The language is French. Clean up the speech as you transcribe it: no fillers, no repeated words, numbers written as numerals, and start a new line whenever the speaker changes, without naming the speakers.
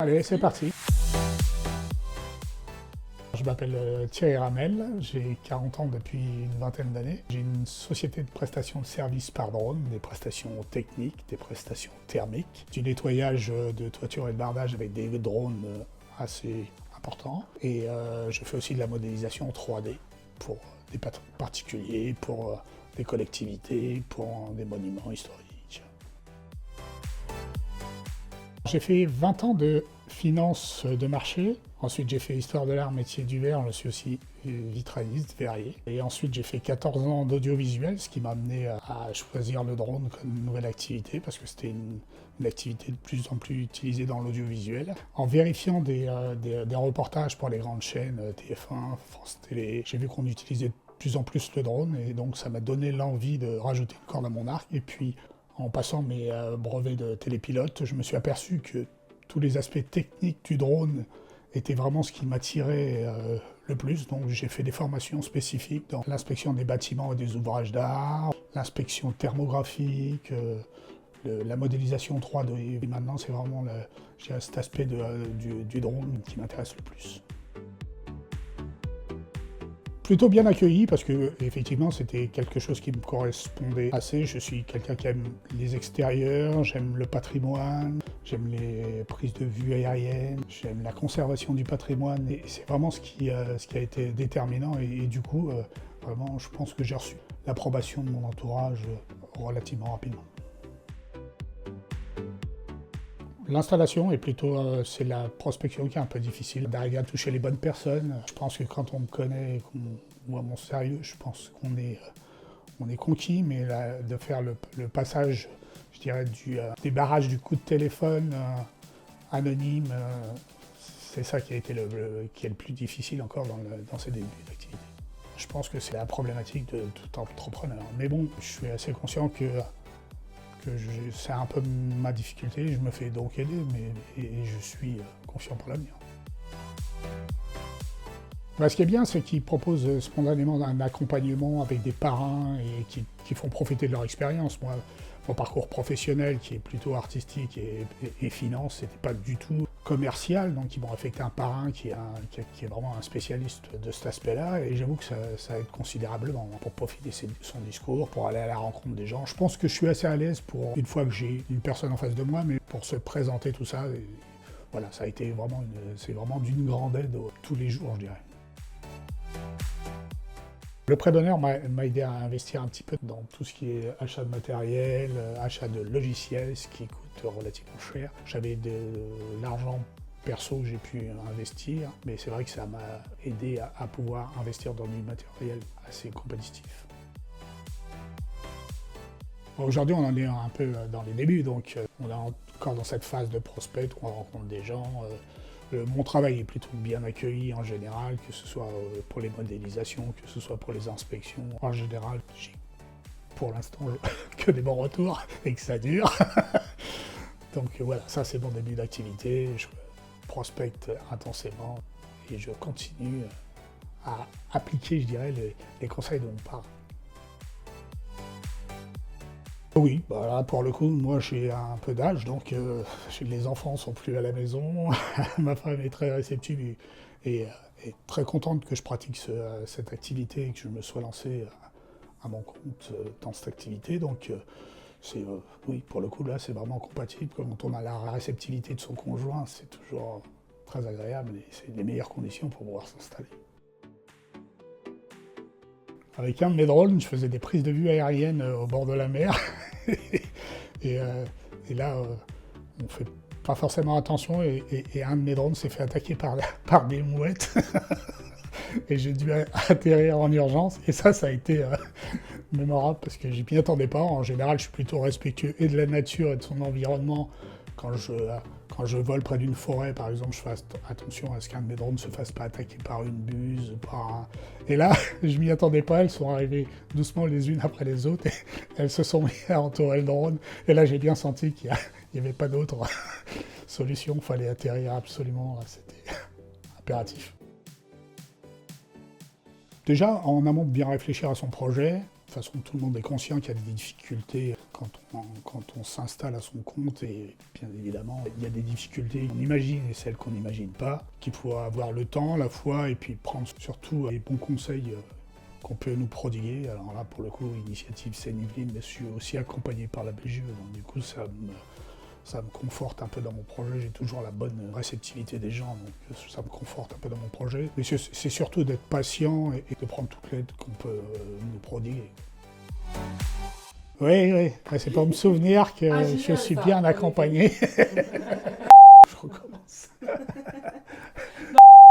Allez, c'est parti. Je m'appelle Thierry Ramel, j'ai 40 ans depuis une vingtaine d'années. J'ai une société de prestation de services par drone, des prestations techniques, des prestations thermiques, du nettoyage de toiture et de bardage avec des drones assez importants. Et je fais aussi de la modélisation en 3D pour des particuliers, pour des collectivités, pour des monuments historiques. J'ai fait 20 ans de finance de marché. Ensuite, j'ai fait histoire de l'art, métier du verre. Je suis aussi vitrailliste, verrier. Et ensuite, j'ai fait 14 ans d'audiovisuel, ce qui m'a amené à choisir le drone comme une nouvelle activité, parce que c'était une activité de plus en plus utilisée dans l'audiovisuel. En vérifiant des reportages pour les grandes chaînes, TF1, France Télé, j'ai vu qu'on utilisait de plus en plus le drone, et donc ça m'a donné l'envie de rajouter une corde à mon arc. Et puis, en passant mes brevets de télépilote, je me suis aperçu que tous les aspects techniques du drone étaient vraiment ce qui m'attirait le plus. Donc j'ai fait des formations spécifiques dans l'inspection des bâtiments et des ouvrages d'art, l'inspection thermographique, la modélisation 3D. Et maintenant, c'est vraiment cet aspect du drone qui m'intéresse le plus. Plutôt bien accueilli parce que effectivement c'était quelque chose qui me correspondait assez. Je suis quelqu'un qui aime les extérieurs, j'aime le patrimoine, j'aime les prises de vue aériennes, j'aime la conservation du patrimoine, et c'est vraiment ce qui a été déterminant, et du coup vraiment je pense que j'ai reçu l'approbation de mon entourage relativement rapidement. L'installation est plutôt, c'est la prospection qui est un peu difficile, d'arriver à toucher les bonnes personnes. Je pense que quand on me connaît et qu'on voit mon sérieux, je pense qu'on est conquis, mais de faire le passage, je dirais, des barrages du coup de téléphone anonyme, c'est ça qui a été qui est le plus difficile encore dans ces débuts d'activité. Je pense que c'est la problématique de tout entrepreneur. Mais bon, je suis assez conscient que c'est un peu ma difficulté, je me fais donc aider, et je suis confiant pour l'avenir. Ce qui est bien, c'est qu'ils proposent spontanément un accompagnement avec des parrains et qui font profiter de leur expérience. Moi, mon parcours professionnel, qui est plutôt artistique et finance, c'était pas du tout commercial, donc ils m'ont affecté un parrain qui est vraiment un spécialiste de cet aspect-là, et j'avoue que ça aide considérablement pour profiter de son discours, pour aller à la rencontre des gens. Je pense que je suis assez à l'aise pour, une fois que j'ai une personne en face de moi, mais pour se présenter tout ça, et voilà, ça a été vraiment c'est vraiment d'une grande aide tous les jours, je dirais. Le prêt d'honneur m'a aidé à investir un petit peu dans tout ce qui est achat de matériel, achat de logiciels, ce qui coûte relativement cher. J'avais de l'argent perso que j'ai pu investir, mais c'est vrai que ça m'a aidé à pouvoir investir dans du matériel assez compétitif. Aujourd'hui, on en est un peu dans les débuts, donc on est encore dans cette phase de prospect où on rencontre des gens. Mon travail est plutôt bien accueilli en général, que ce soit pour les modélisations, que ce soit pour les inspections. En général, j'ai pour l'instant que des bons retours et que ça dure. Donc voilà, ça c'est mon début d'activité. Je prospecte intensément et je continue à appliquer, je dirais, les conseils dont on parle. Oui, là, pour le coup, moi j'ai un peu d'âge, donc les enfants sont plus à la maison, ma femme est très réceptive et très contente que je pratique cette activité et que je me sois lancé à mon compte dans cette activité. Donc oui, pour le coup, là, c'est vraiment compatible. Quand on a la réceptivité de son conjoint, c'est toujours très agréable et c'est les meilleures conditions pour pouvoir s'installer. Avec un de mes drones, je faisais des prises de vue aériennes au bord de la mer. et là, on fait pas forcément attention, et un de mes drones s'est fait attaquer par des mouettes. Et j'ai dû atterrir en urgence. Et ça a été mémorable parce que je m'y attendais pas. En général, je suis plutôt respectueux et de la nature et de son environnement. Quand je vole près d'une forêt, par exemple, je fais attention à ce qu'un de mes drones ne se fasse pas attaquer par une buse, Et là, je m'y attendais pas, elles sont arrivées doucement les unes après les autres, et elles se sont mises à entourer le drone. Et là, j'ai bien senti qu'il n'y avait pas d'autre solution, il fallait atterrir absolument, c'était impératif. Déjà, en amont, de bien réfléchir à son projet, De toute façon, tout le monde est conscient qu'il y a des difficultés quand on s'installe à son compte et bien évidemment, il y a des difficultés qu'on imagine et celles qu'on n'imagine pas, qu'il faut avoir le temps, la foi et puis prendre surtout les bons conseils qu'on peut nous prodiguer. Alors là, pour le coup, l'initiative Seine-Yvelines, je suis aussi accompagné par la BGE, donc du coup, ça me conforte un peu dans mon projet. J'ai toujours la bonne réceptivité des gens, donc ça me conforte un peu dans mon projet. Mais c'est surtout d'être patient et de prendre toute l'aide qu'on peut nous prodiguer. Oui, c'est pour me souvenir que je suis bien accompagné. Je recommence.